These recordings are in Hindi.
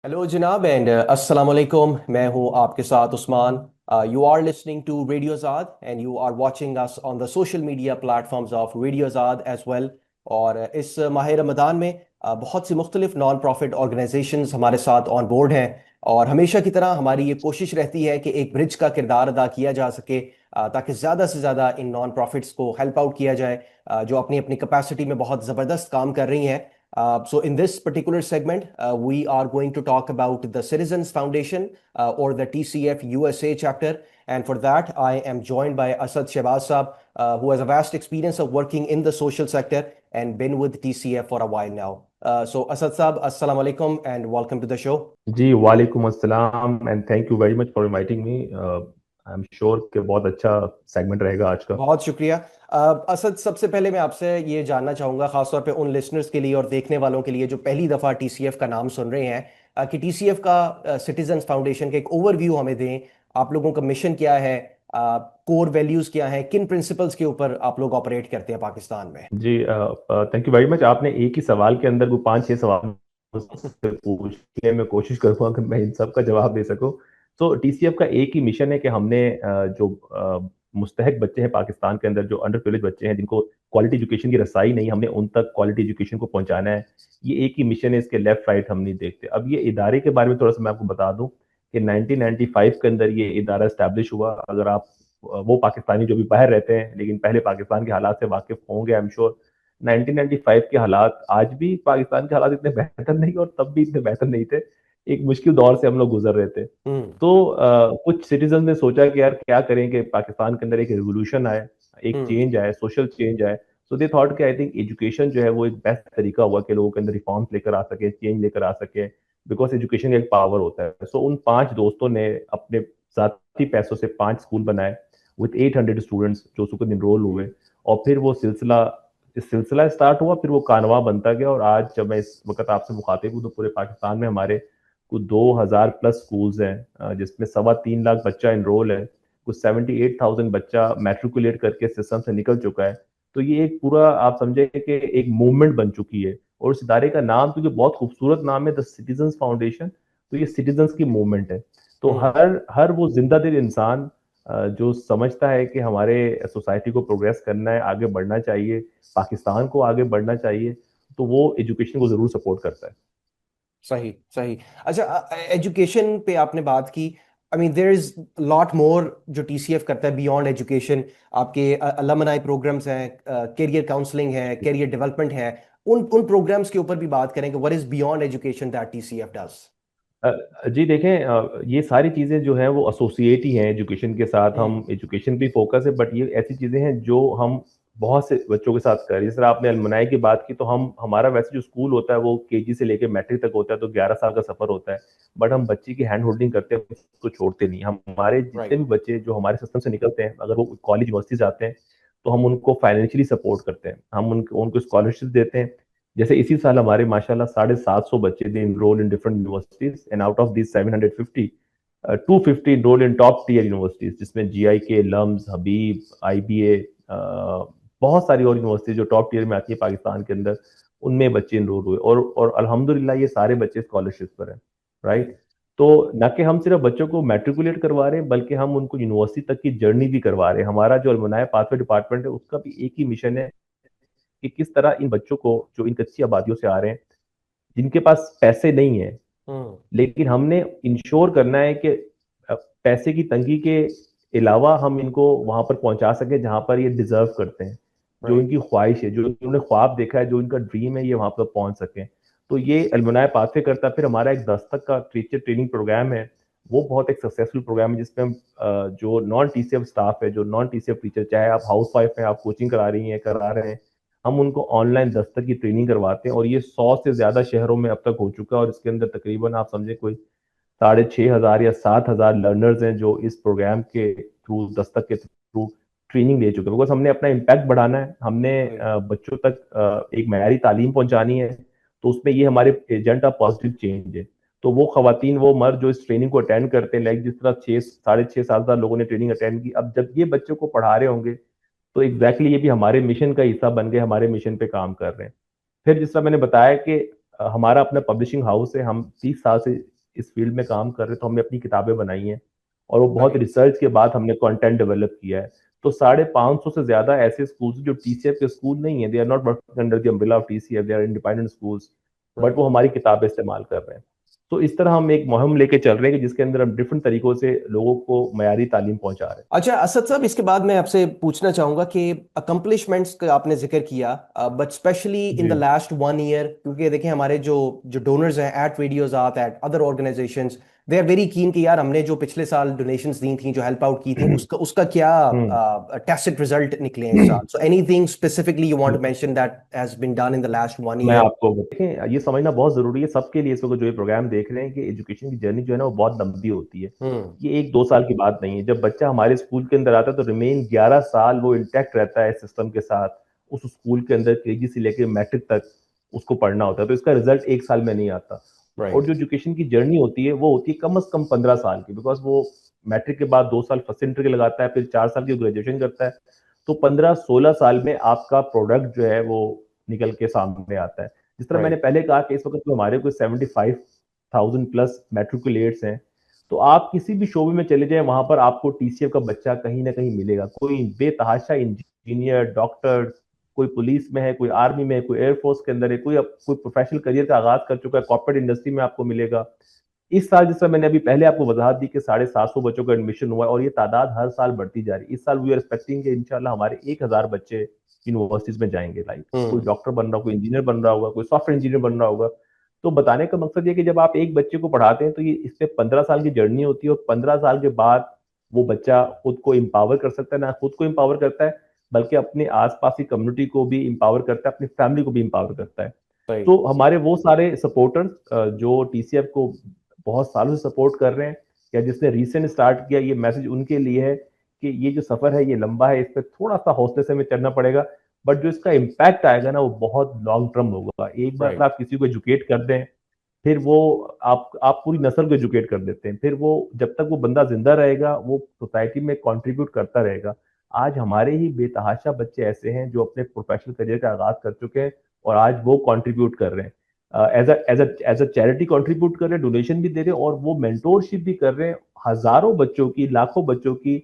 हेलो जनाब एंड अस्सलाम वालेकुम। मैं हूं आपके साथ Usman. You are listening to Radio Azad and you are watching us on the social media platforms of Radio Azad as well. और इस माह रमदान में बहुत सी मुख्तलिफ नॉन प्रॉफिट ऑर्गेनाइजेशंस हमारे साथ ऑन बोर्ड हैं। और हमेशा की तरह हमारी ये कोशिश रहती है कि एक ब्रिज का किरदार अदा किया जा सके, ताकि ज़्यादा से ज़्यादा इन नॉन प्रॉफिट्स को हेल्प आउट किया जाए, जो अपनी अपनी कैपेसिटी में बहुत ज़बरदस्त काम कर रही हैं। So in this particular segment, we are going to talk about the Citizens Foundation, or the TCF USA chapter. And for that, I am joined by Asad Shehbaz Saab, who has a vast experience of working in the social sector and been with TCF for a while now. So Asad Saab, Assalamu alaikum and welcome to the show. जी वालेकुम अस्सलाम and thank you very much for inviting me. I am sure कि बहुत अच्छा सेगमेंट रहेगा आज का। बहुत शुक्रिया। असद, सबसे पहले मैं आपसे ये जानना चाहूँगा, ख़ासतौर पे उन लिसनर्स के लिए और देखने वालों के लिए जो पहली दफ़ा टीसीएफ का नाम सुन रहे हैं, कि टीसीएफ का सिटीजन्स फाउंडेशन का एक ओवरव्यू हमें दें। आप लोगों का मिशन क्या है, कोर वैल्यूज़ क्या हैं, किन प्रिंसिपल्स के ऊपर आप लोग ऑपरेट करते हैं पाकिस्तान में? जी थैंक यू वेरी मच। आपने एक ही सवाल के अंदर को 5-6 सवाल मुझसे पूछने में कोशिश करूंगा कि मैं इन सब का जवाब दे सकूं। तो टीसीएफ का एक ही मिशन है कि हमने जो मुस्तहक बच्चे हैं पाकिस्तान के अंदर, जो अंडर प्रिविलेज बच्चे हैं जिनको क्वालिटी एजुकेशन की रसाई नहीं, हमने उन तक क्वालिटी एजुकेशन को पहुंचाना है। ये एक ही मिशन है, इसके लेफ्ट राइट हम नहीं देखते। अब ये इदारे के बारे में थोड़ा सा मैं आपको बता दूं कि 1995 के अंदर ये इदारा स्टैब्लिश हुआ। अगर आप वो पाकिस्तानी जो भी बाहर रहते हैं लेकिन पहले पाकिस्तान के हालात से वाकिफ होंगे, आई एम श्योर 1995 के हालात, आज भी पाकिस्तान के हालात इतने बेहतर नहीं और तब भी इतने बेहतर नहीं थे। एक मुश्किल दौर से हम लोग गुजर रहे थे। हम्म। तो कुछ सिटीजन ने सोचा कि यार क्या करें कि पाकिस्तान के अंदर एक रिवोल्यूशन आए, एक हम्म। चेंज आए, सोशल चेंज आए। सो दे थॉट कि आई थिंक एजुकेशन जो है वो एक बेस्ट तरीका हुआ कि लोगों के अंदर रिफॉर्म्स लेकर आ सके, चेंज लेकर आ सके, बिकॉज एजुकेशन एक पावर होता है। सो उन 5 दोस्तों ने अपने जाती पैसों से 5 स्कूल बनाए विथ 800 स्टूडेंट्स जो उसको इनरोल हुए। और फिर वो सिलसिला स्टार्ट हुआ, फिर वो कारवां बनता गया। और आज जब मैं इस वक्त आपसे मुखातिब हूँ तो पूरे पाकिस्तान में हमारे कुछ 2000 प्लस स्कूल्स हैं, जिसमें 3.25 लाख बच्चा इनरोल है। कुछ 78,000 बच्चा मैट्रिकुलेट करके सिस्टम से निकल चुका है। तो ये एक पूरा आप समझे कि एक मूवमेंट बन चुकी है। और इस इदारे का नाम, क्योंकि बहुत खूबसूरत नाम है, द सिटीजन्स फाउंडेशन, तो ये सिटीजन्स की मूवमेंट है। तो हम्म। हर हर वो जिंदा दिल इंसान जो समझता है कि हमारे सोसाइटी को प्रोग्रेस करना है, आगे बढ़ना चाहिए, पाकिस्तान को आगे बढ़ना चाहिए, तो वो एजुकेशन को जरूर सपोर्ट करता है। सही सही। अच्छा, एजुकेशन पे आपने बात की। I mean there is lot more जो टीसीएफ करता है बियॉन्ड एजुकेशन। आपके अलमनाई प्रोग्राम्स हैं, करियर काउंसलिंग है, करियर डेवलपमेंट है। उन उन प्रोग्राम्स के ऊपर भी बात करें कि what is beyond education that TCF does. जी देखें, ये सारी चीज़ें जो हैं वो एसोसिएट ही हैं एजुकेशन के साथ। हम्म। हम एजुकेशन पे फोकस है, बट ये ऐसी चीज़ें हैं जो हम बहुत से बच्चों के साथ कर रहे हैं। जिस तरह आपने अलमनाई की बात की, तो हम हमारा वैसे जो स्कूल होता है वो केजी से लेकर मैट्रिक तक होता है, तो 11 साल का सफर होता है। बट हम बच्चे की हैंड होल्डिंग करते हैं, उसको छोड़ते नहीं। हम हमारे जितने राइट। भी बच्चे जो हमारे सिस्टम से निकलते हैं, अगर वो कॉलेज यूनिवर्सिटी जाते हैं, तो हम उनको फाइनेंशियली सपोर्ट करते हैं, हम उनको उनको स्कॉलरशिप देते हैं। जैसे इसी साल हमारे माशाल्लाह 750 बच्चे they enroll in different universities, and out of this 750, 250 enroll in top tier universities, जिसमें GIK, LUMS, Habib, IBA, बहुत सारी और यूनिवर्सिटीज जो टॉप टियर में आती है पाकिस्तान के अंदर, उनमें बच्चे इनरोल हुए। और अल्हम्दुलिल्लाह ये सारे बच्चे स्कॉलरशिप पर हैं। राइट। राइट। तो न कि हम सिर्फ बच्चों को मैट्रिकुलेट करवा रहे हैं, बल्कि हम उनको यूनिवर्सिटी तक की जर्नी भी करवा रहे हैं। हमारा जो अलमनाय पाथवे डिपार्टमेंट है, उसका भी एक ही मिशन है कि किस तरह इन बच्चों को जो इन कच्ची आबादियों से आ रहे हैं, जिनके पास पैसे नहीं है, हम्म। लेकिन हमने इंश्योर करना है कि पैसे की तंगी के अलावा हम इनको वहां पर पहुंचा सके जहां पर ये डिजर्व करते हैं। जो राइट। इनकी ख्वाहिश है, जो इन्होंने ख्वाब देखा है, जो इनका ड्रीम है, ये वहां पर पहुंच सके। तो ये अलमुनाय पाथवे करता है। फिर हमारा एक दस्तक का टीचर ट्रेनिंग प्रोग्राम है, वो बहुत एक सक्सेसफुल प्रोग्राम है, जिसमें हम जो नॉन टीसीएफ स्टाफ है, जो नॉन टीसीएफ टीचर, चाहे आप हाउस वाइफ हैं, आप कोचिंग करा रही हैं, करा रहे हैं, हम उनको ऑनलाइन दस्तक की ट्रेनिंग करवाते हैं। और ये 100 से ज्यादा शहरों में अब तक हो चुका है। और इसके अंदर तकरीबन आप समझे कोई 6,500 या 7,000 लर्नर्स हैं जो इस प्रोग्राम के थ्रू, दस्तक के थ्रू ट्रेनिंग ले चुके हैं। बिकॉज हमने अपना इम्पैक्ट बढ़ाना है, हमने राइट। बच्चों तक एक मयारी तालीम पहुंचानी है। तो उसमें ये हमारे एजेंट ऑफ पॉजिटिव चेंज है। तो वो खवातीन, वो मर्द जो इस ट्रेनिंग को अटेंड करते हैं, लाइक जिस तरह 6, 6.5 साल लोगों ने ट्रेनिंग अटेंड की, अब जब ये बच्चों को पढ़ा रहे होंगे, तो एग्जैक्टली ये भी हमारे मिशन का हिस्सा बन गए, हमारे मिशन पे काम कर रहे हैं। फिर जिस तरह मैंने बताया कि हमारा अपना पब्लिशिंग हाउस है, हम 30 साल से इस फील्ड में काम कर रहे हैं, तो हमने अपनी किताबें बनाई हैं और वो बहुत राइट। रिसर्च के बाद हमने कंटेंट डेवलप किया है। तो 550 से ज्यादा ऐसे स्कूल्स जो टीसीएफ के स्कूल नहीं है, they are not working under the umbrella of TCF, they are independent schools, but right. वो हमारी किताबें इस्तेमाल कर रहे हैं। तो इस तरह हम एक मुहिम लेके चल रहे हैं कि जिसके अंदर हम डिफरेंट तरीकों से लोगों को मयारी तालीम पहुंचा रहे हैं। अच्छा असद साहब, इसके बाद मैं आपसे पूछना चाहूंगा कि अकम्पलिशमेंट्स का आपने जिक्र किया, बट स्पेशली इन द जी लास्ट 1 ईयर, क्योंकि देखें हमारे जो जो डोनर्स हैं at radios at at other organizations, they are very keen कि यार हमने जो पिछले साल डोनेशंस दी थी, जो हेल्प आउट की थी, उसका उसका क्या हम्म। टेसिट रिजल्ट निकले हैं इस साल? So anything specifically you want to mention that has been done in the last one मैं ईयर आपको देखें, ये समझना बहुत जरूरी है सबके लिए, इस वक्त जो ये प्रोग्राम देख रहे हैं, कि एजुकेशन की जर्नी जो है ना वो बहुत लंबी होती है। हम्म। ये 1-2 साल की बात नहीं है। जब बच्चा हमारे स्कूल के अंदर आता है तो रिमेन 11 साल वो इंटैक्ट रहता है सिस्टम के साथ। उस स्कूल के अंदर केजी से लेकर मैट्रिक तक उसको पढ़ना होता है, तो इसका रिजल्ट 1 साल में नहीं आता। और राइट। जो एजुकेशन की जर्नी होती है वो होती है कम से कम 15 साल की, बिकॉज वो मैट्रिक के बाद 2 साल फर्स्ट इंटर के लगाता है, फिर 4 साल की ग्रेजुएशन करता है। तो 15-16 साल में आपका प्रोडक्ट जो है वो निकल के सामने आता है। जिस तरह मैंने राइट। पहले कहा कि इस वक्त तो हमारे कोई 75,000 प्लस मैट्रिकुलेट्स हैं। तो आप किसी भी शोबे में चले जाएं, वहां पर आपको टीसीएफ का बच्चा कहीं ना कहीं मिलेगा। कोई बेतहाशा इंजीनियर, डॉक्टर, कोई पुलिस में है, कोई आर्मी में है, कोई एयरफोर्स के अंदर है, कोई प्रोफेशनल करियर का आगाज कर चुका है, कॉर्पोरेट इंडस्ट्री में आपको मिलेगा। इस साल जिस तरह मैंने अभी पहले आपको वजाहत दी कि 750 बच्चों का एडमिशन हुआ है और ये तादाद हर साल बढ़ती जा रही है। इस साल वी आर एक्सपेक्टिंग कि इंशाल्लाह हमारे 1000 बच्चे यूनिवर्सिटीज में जाएंगे। लाइक कोई हम्म। डॉक्टर बन रहा होगा, कोई इंजीनियर बन रहा होगा, कोई सॉफ्टवेयर इंजीनियर बन रहा होगा। तो बताने का मकसद ये कि जब आप एक बच्चे को पढ़ाते हैं तो ये इससे 15 साल की जर्नी होती है, और 15 साल के बाद वो बच्चा खुद को एम्पावर कर सकता है। ना खुद को एम्पावर करता है, बल्कि अपने आसपास की कम्युनिटी को भी एम्पावर करता है, अपनी फैमिली को भी एम्पावर करता है। राइट। तो हमारे वो सारे सपोर्टर्स जो टीसीएफ को बहुत सालों से सपोर्ट कर रहे हैं, या जिसने रिसेंट स्टार्ट किया, ये मैसेज उनके लिए है कि ये जो सफर है ये लंबा है, इस पर थोड़ा सा हौसले से हमें चलना पड़ेगा, बट जो इसका इम्पैक्ट आएगा ना वो बहुत लॉन्ग टर्म होगा। एक बार राइट। आप किसी को एजुकेट कर दें, फिर वो आप पूरी नस्ल को एजुकेट कर देते हैं, फिर वो जब तक वो बंदा जिंदा रहेगा वो सोसाइटी में कंट्रीब्यूट करता रहेगा। आज हमारे ही बेतहाशा बच्चे ऐसे हैं जो अपने प्रोफेशनल करियर का आगाज कर चुके हैं और आज वो कंट्रीब्यूट कर रहे हैं, एज अ चैरिटी कंट्रीब्यूट कर रहे हैं, डोनेशन भी दे रहे हैं, और वो मेंटोरशिप भी कर रहे हैं हजारों बच्चों की, लाखों बच्चों की।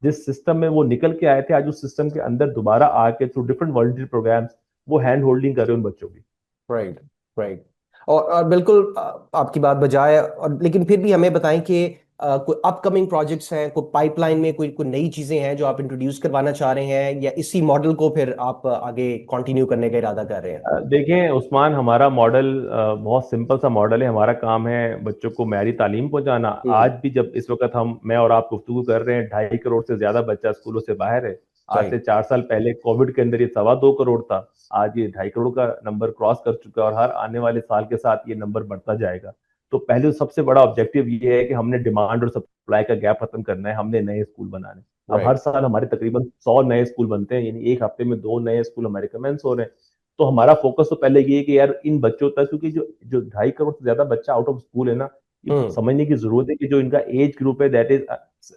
जिस सिस्टम में वो निकल के आए थे, आज उस सिस्टम के अंदर दोबारा आके थ्रू डिफरेंट वॉलंटियर प्रोग्राम्स वो हैंड होल्डिंग कर रहे हैं उन बच्चों की। राइट। राइट। और बिल्कुल आपकी बात बजाय, और लेकिन फिर भी हमें बताएं कि कोई अपकमिंग प्रोजेक्ट्स हैं, कोई पाइपलाइन में कोई कोई नई चीजें हैं जो आप इंट्रोड्यूस करवाना चाह रहे हैं, या इसी मॉडल को फिर आप आगे कंटिन्यू करने का इरादा कर रहे हैं? देखें उस्मान, हमारा मॉडल बहुत सिंपल सा मॉडल है। हमारा काम है बच्चों को मैरी तालीम पहुंचाना। हम्म। आज भी जब इस वक्त मैं और आप गुफ्तगू कर रहे हैं, 2.5 करोड़ से ज्यादा बच्चा स्कूलों से बाहर है। आज से राइट। 4 साल पहले कोविड के अंदर ये 2.25 करोड़ था। आज ये 2.5 करोड़ का नंबर क्रॉस कर चुका है, और हर आने वाले साल के साथ ये नंबर बढ़ता जाएगा। तो पहले तो सबसे बड़ा ऑब्जेक्टिव ये है कि हमने डिमांड और सप्लाई का गैप खत्म करना है, हमने नए स्कूल बनाने। अब हर राइट। साल हमारे तकरीबन 100 नए स्कूल बनते हैं, यानी एक हफ्ते में 2 नए स्कूल हमारे कमेंस हो रहे हैं। तो हमारा फोकस तो पहले ये है कि यार इन बच्चों तक, क्योंकि जो जो 2.5 करोड़ से ज्यादा बच्चा आउट ऑफ स्कूल है ना, ये हम्म। समझने की जरूरत है कि जो इनका एज ग्रुप है that is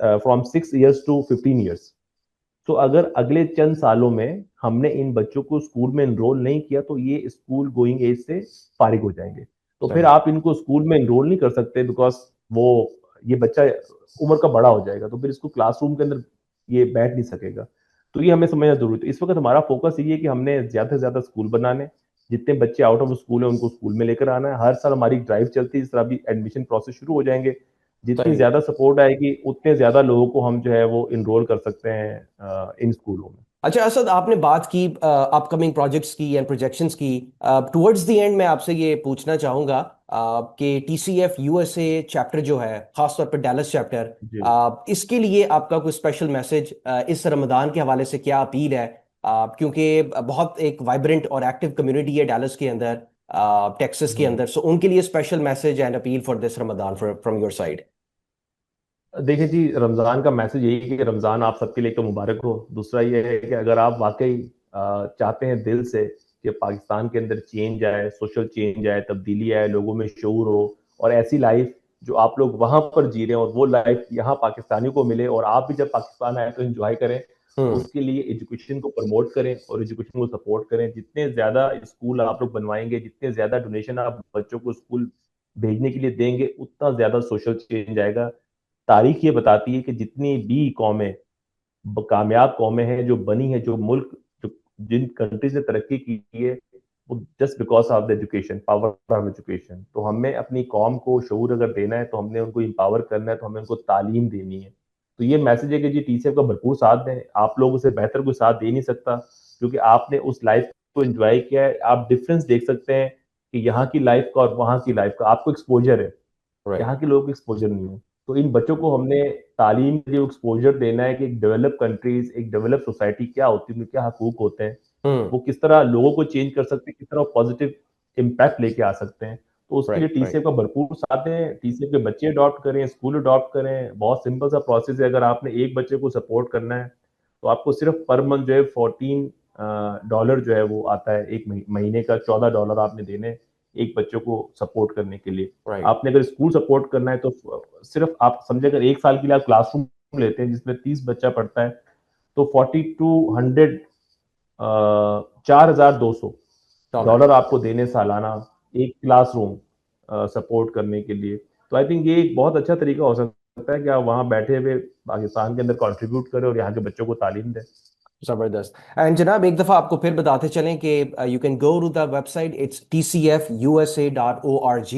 from 6 years to 15 years. तो अगर अगले चंद सालों में हमने इन बच्चों को स्कूल में एनरोल नहीं किया तो ये स्कूल गोइंग एज से फारिग हो जाएंगे। तो फिर सही। आप इनको स्कूल में एनरोल नहीं कर सकते, बिकॉज वो ये बच्चा उम्र का बड़ा हो जाएगा, तो फिर इसको क्लासरूम के अंदर ये बैठ नहीं सकेगा। तो ये हमें समझना जरूरी है। इस वक्त हमारा फोकस ये है कि हमने ज्यादा से ज्यादा स्कूल बनाने, जितने बच्चे आउट ऑफ स्कूल है उनको स्कूल में लेकर आना है। हर साल हमारी ड्राइव चलती है, इस तरह भी एडमिशन प्रोसेस शुरू हो जाएंगे। जितनी सही। ज्यादा सपोर्ट आएगी उतने ज्यादा लोगों को हम जो है वो इनरोल कर सकते हैं इन स्कूलों में। अच्छा असद, आपने बात की अपकमिंग प्रोजेक्ट्स की एंड प्रोजेक्शंस की। टुवर्ड्स द एंड मैं आपसे ये पूछना चाहूंगा कि टीसीएफ यूएसए चैप्टर जो है, खासतौर पर डैलस चैप्टर, जी इसके लिए आपका कोई स्पेशल मैसेज इस रमदान के हवाले से क्या अपील है? क्योंकि बहुत एक वाइब्रेंट और एक्टिव कम्युनिटी है डैलस के अंदर, टेक्सास के जी। अंदर, सो उनके लिए special message and appeal for this Ramadan from your side. देखिए जी, रमज़ान का मैसेज यही है कि रमज़ान आप सबके लिए तो मुबारक हो। दूसरा ये है कि अगर आप वाकई चाहते हैं दिल से कि पाकिस्तान के अंदर चेंज आए, सोशल चेंज आए, तब्दीली आए, लोगों में शऊर हो, और ऐसी लाइफ जो आप लोग वहां पर जी रहे हैं और वो लाइफ यहाँ पाकिस्तानियों को मिले, और आप भी जब पाकिस्तान आए तो एंजॉय करें, तो हम्म। उसके लिए एजुकेशन को प्रमोट करें और एजुकेशन को सपोर्ट करें। जितने ज़्यादा स्कूल आप लोग बनवाएंगे, जितने ज़्यादा डोनेशन आप बच्चों को स्कूल भेजने के लिए देंगे, उतना ज्यादा सोशल चेंज आएगा। तारीख ये बताती है कि जितनी भी कौमें, कामयाब कौमें हैं जो बनी है, जो मुल्क, जो जिन कंट्रीज ने तरक्की की है, वो just because of the education, power of education. तो हमें अपनी कौम को शऊर अगर देना है, तो हमने उनको एम्पावर करना है, तो हमें उनको तालीम देनी है। तो ये मैसेज है कि जी टीसीएफ का भरपूर साथ दें, आप लोगों से बेहतर कोई साथ दे नहीं सकता, क्योंकि आपने उस लाइफ को एंजॉय किया है। आप डिफरेंस देख सकते हैं कि यहाँ की लाइफ का और वहाँ की लाइफ का, आपको एक्सपोजर है, राइट। यहाँ के लोगों को एक्सपोजर नहीं है। तो इन बच्चों को हमने तालीम के लिए एक्सपोजर देना है कि एक डेवलप कंट्रीज, एक डेवलप सोसाइटी क्या होती है, उनके क्या हकूक होते हैं, हम्म। वो किस तरह लोगों को चेंज कर सकते हैं, किस तरह पॉजिटिव इम्पैक्ट लेके आ सकते हैं। तो उसके लिए राइट। TCF right. का भरपूर साथ दें, टीसीएफ के बच्चे अडॉप्ट करें, स्कूल अडॉप्ट करें। बहुत सिंपल सा प्रोसेस है। अगर आपने एक बच्चे को सपोर्ट करना है, तो आपको सिर्फ पर मंथ जो है $14 जो है वो आता है, एक महीने का $14 आपने देने एक बच्चे को सपोर्ट करने के लिए। राइट। आपने अगर स्कूल सपोर्ट करना है, तो सिर्फ आप समझे, अगर एक साल के लिए आप क्लासरूम लेते हैं जिसमें 30 बच्चा पढ़ता है, तो 4200 डॉलर। $4200 आपको देने सालाना, एक क्लासरूम सपोर्ट करने के लिए। तो आई थिंक ये एक बहुत अच्छा तरीका हो सकता है कि आप वहां बैठे हुए पाकिस्तान के अंदर कंट्रीब्यूट करें और यहाँ के बच्चों को तालीम दें। जबरदस्त। एंड जनाब, एक दफ़ा आपको फिर बताते चलें कि you can go to the website, it's tcfusa.org।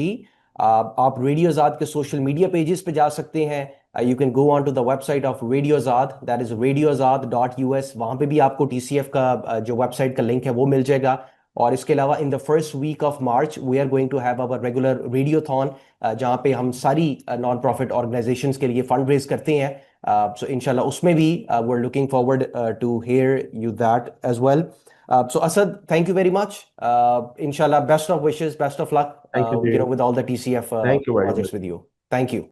आप रेडियो आज़ाद के सोशल मीडिया पेजेस पे जा सकते हैं। You can go on to the website of Radio Azad, that is radioazad.us। वहाँ पे भी आपको टीसीएफ का जो वेबसाइट का लिंक है वो मिल जाएगा। और इसके अलावा in the first week of March we are going to have our regular radiothon, जहाँ पे हम सारी नॉन प्रॉफिट ऑर्गेनाइजेशंस के लिए फंड रेज करते हैं। So inshallah उसमें भी we're looking forward to hear you that as well. So Asad, thank you very much. Inshallah, best of wishes, best of luck, thank you ji. with all the TCF thank you very projects much. with you. Thank you.